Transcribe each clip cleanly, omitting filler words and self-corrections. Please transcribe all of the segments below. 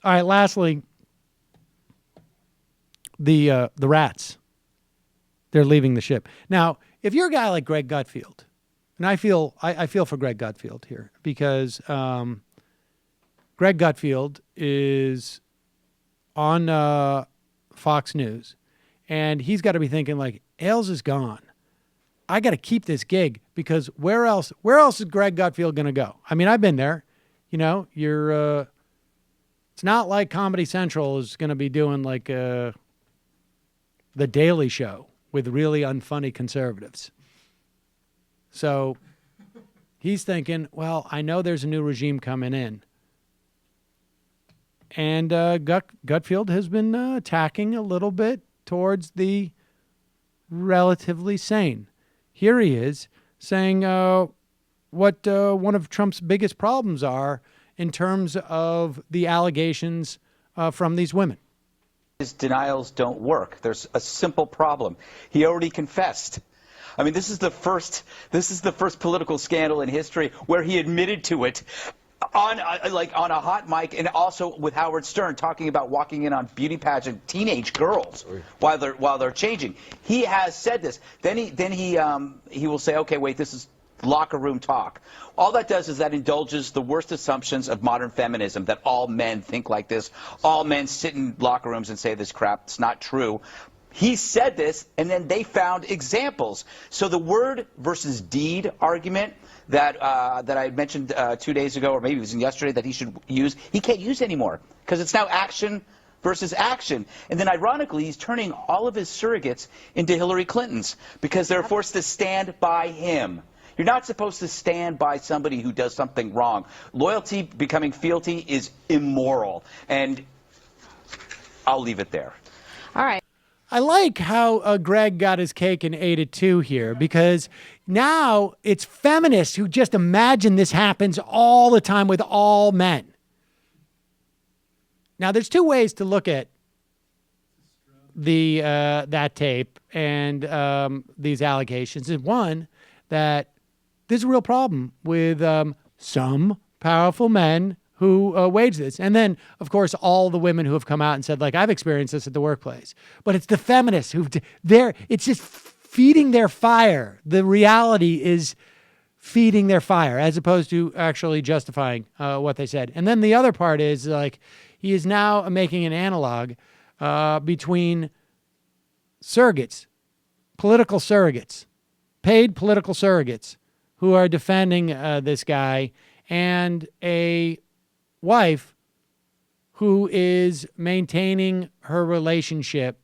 All right, lastly, the rats. They're leaving the ship. Now, if you're a guy like Greg Gutfeld, and I feel for Greg Gutfeld here because Greg Gutfeld is on Fox News, and he's got to be thinking like, Ailes is gone. I got to keep this gig because where else is Greg Gutfeld going to go? I mean, I've been there. You know, it's not like Comedy Central is going to be doing like The Daily Show with really unfunny conservatives. So he's thinking, well, I know there's a new regime coming in. And Gutfeld has been tacking a little bit towards the relatively sane. Here he is saying what one of Trump's biggest problems are in terms of the allegations from these women. His denials don't work. There's a simple problem. He already confessed. I mean, this is the first political scandal in history where he admitted to it on a hot mic, and also with Howard Stern talking about walking in on beauty pageant teenage girls while they're changing. He has said this. Then he will say, okay, wait, this is locker room talk. All that does is that indulges the worst assumptions of modern feminism, that all men think like this, all men sit in locker rooms and say this crap. It's not true. He said this, and then they found examples. So the word versus deed argument that I mentioned 2 days ago, or maybe it was yesterday, that he should use, he can't use anymore because it's now action versus action. And then ironically, he's turning all of his surrogates into Hillary Clintons because they're forced to stand by him. You're not supposed to stand by somebody who does something wrong. Loyalty becoming fealty is immoral. And I'll leave it there. All right. I like how Greg got his cake and ate it too here, because now it's feminists who just imagine this happens all the time with all men. Now, there's two ways to look at that tape and these allegations. One, that there's a real problem with some powerful men who wage this. And then, of course, all the women who have come out and said, like, I've experienced this at the workplace. But it's the feminists it's just feeding their fire. The reality is feeding their fire as opposed to actually justifying what they said. And then the other part is, like, he is now making an analog between surrogates, political surrogates, paid political surrogates who are defending this guy, and a wife who is maintaining her relationship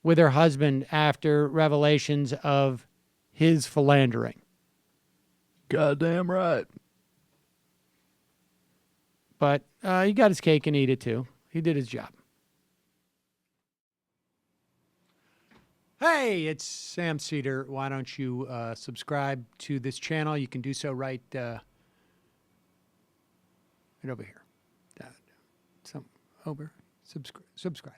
with her husband after revelations of his philandering. Goddamn right. But he got his cake and eat it too. He did his job. Hey, it's Sam Seder. Why don't you subscribe to this channel? You can do so right over here. Over. Subscribe.